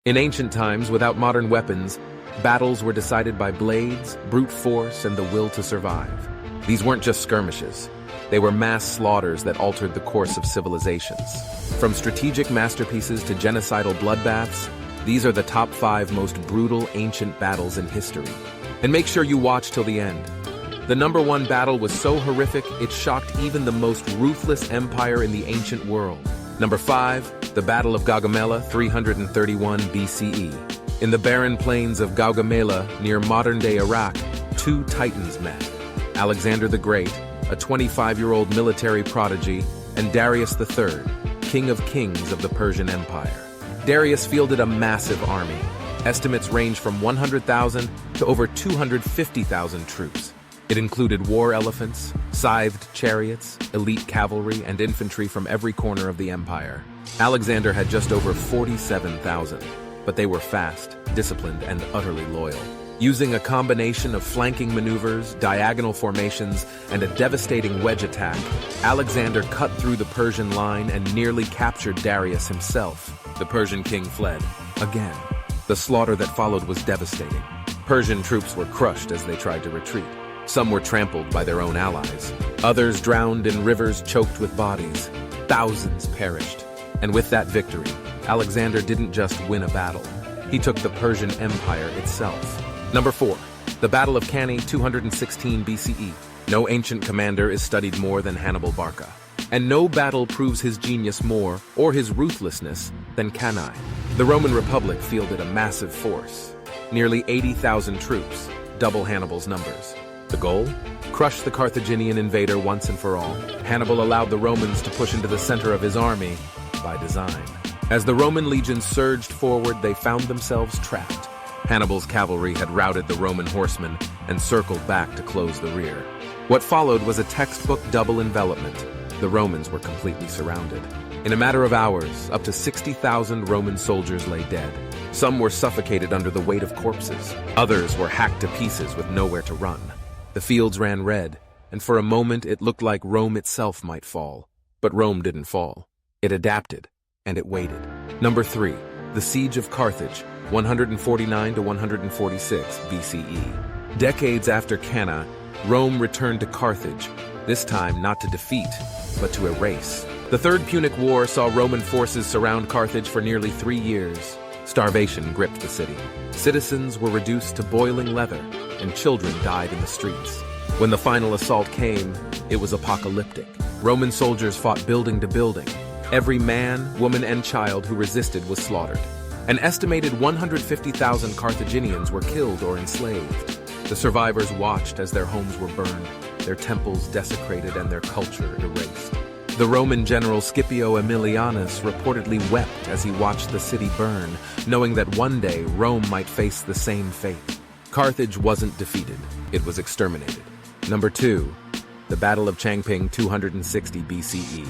In ancient times, without modern weapons, battles were decided by blades, brute force, and the will to survive. These weren't just skirmishes. They were mass slaughters that altered the course of civilizations. From strategic masterpieces to genocidal bloodbaths, these are the top 5 most brutal ancient battles in history. And make sure you watch till the end. The number 1 battle was so horrific, it shocked even the most ruthless empire in the ancient world. Number 5, the Battle of Gaugamela, 331 BCE. In the barren plains of Gaugamela, near modern-day Iraq, 2 titans met. Alexander the Great, a 25-year-old military prodigy, and Darius III, King of Kings of the Persian Empire. Darius fielded a massive army. Estimates range from 100,000 to over 250,000 troops. It included war elephants, scythed chariots, elite cavalry, and infantry from every corner of the empire. Alexander had just over 47,000, but they were fast, disciplined, and utterly loyal. Using a combination of flanking maneuvers, diagonal formations, and a devastating wedge attack, Alexander cut through the Persian line and nearly captured Darius himself. The Persian king fled. Again. The slaughter that followed was devastating. Persian troops were crushed as they tried to retreat. Some were trampled by their own allies. Others drowned in rivers choked with bodies. Thousands perished. And with that victory, Alexander didn't just win a battle. He took the Persian Empire itself. Number 4, the Battle of Cannae, 216 BCE. No ancient commander is studied more than Hannibal Barca. And no battle proves his genius more, or his ruthlessness, than Cannae. The Roman Republic fielded a massive force. Nearly 80,000 troops, double Hannibal's numbers. The goal? Crush the Carthaginian invader once and for all. Hannibal allowed the Romans to push into the center of his army by design. As the Roman legions surged forward, they found themselves trapped. Hannibal's cavalry had routed the Roman horsemen and circled back to close the rear. What followed was a textbook double envelopment. The Romans were completely surrounded. In a matter of hours, up to 60,000 Roman soldiers lay dead. Some were suffocated under the weight of corpses. Others were hacked to pieces with nowhere to run. The fields ran red, and for a moment it looked like Rome itself might fall. But Rome didn't fall. It adapted, and it waited. Number 3, the Siege of Carthage, 149 to 146 BCE. Decades after Cannae, Rome returned to Carthage, this time not to defeat, but to erase. The Third Punic War saw Roman forces surround Carthage for nearly 3 years. Starvation gripped the city. Citizens were reduced to boiling leather, and children died in the streets. When the final assault came, it was apocalyptic. Roman soldiers fought building to building. Every man, woman, and child who resisted was slaughtered. An estimated 150,000 Carthaginians were killed or enslaved. The survivors watched as their homes were burned, their temples desecrated, and their culture erased. The Roman general Scipio Aemilianus reportedly wept as he watched the city burn, knowing that one day Rome might face the same fate. Carthage wasn't defeated, it was exterminated. Number 2, the Battle of Changping, 260 BCE.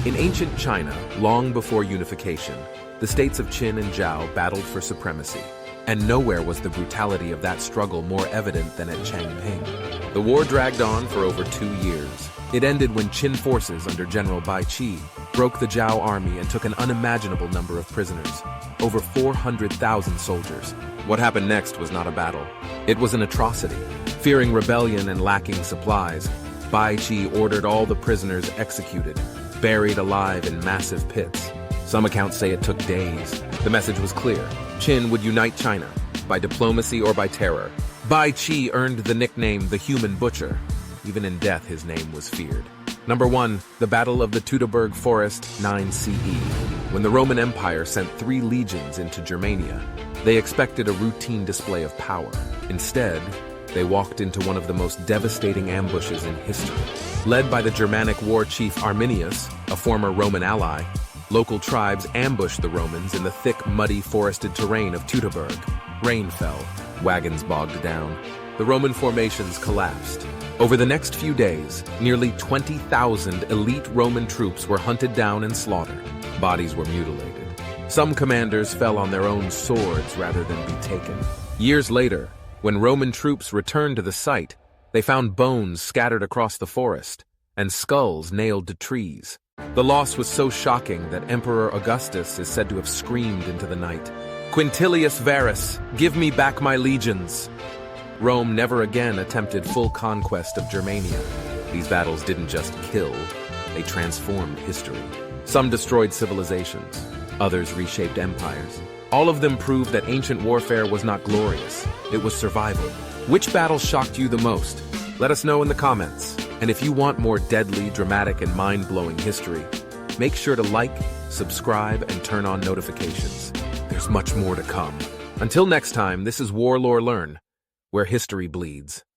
In ancient China, long before unification, the states of Qin and Zhao battled for supremacy, and nowhere was the brutality of that struggle more evident than at Changping. The war dragged on for over 2 years. It ended when Qin forces under General Bai Qi broke the Zhao army and took an unimaginable number of prisoners, over 400,000 soldiers. What happened next was not a battle. It was an atrocity. Fearing rebellion and lacking supplies, Bai Qi ordered all the prisoners executed, buried alive in massive pits. Some accounts say it took days. The message was clear. Qin would unite China, by diplomacy or by terror. Bai Qi earned the nickname the Human Butcher. Even in death, his name was feared. Number 1, the Battle of the Teutoburg Forest, 9 CE. When the Roman Empire sent 3 legions into Germania, they expected a routine display of power. Instead, they walked into one of the most devastating ambushes in history. Led by the Germanic war chief Arminius, a former Roman ally, local tribes ambushed the Romans in the thick, muddy, forested terrain of Teutoburg. Rain fell, wagons bogged down. The Roman formations collapsed. Over the next few days, nearly 20,000 elite Roman troops were hunted down and slaughtered. Bodies were mutilated. Some commanders fell on their own swords rather than be taken. Years later, when Roman troops returned to the site, they found bones scattered across the forest and skulls nailed to trees. The loss was so shocking that Emperor Augustus is said to have screamed into the night, Quintilius Varus, give me back my legions. Rome never again attempted full conquest of Germania. These battles didn't just kill, they transformed history. Some destroyed civilizations, others reshaped empires. All of them proved that ancient warfare was not glorious, it was survival. Which battle shocked you the most? Let us know in the comments. And if you want more deadly, dramatic, and mind-blowing history, make sure to like, subscribe, and turn on notifications. There's much more to come. Until next time, this is Warlore Learn, where history bleeds.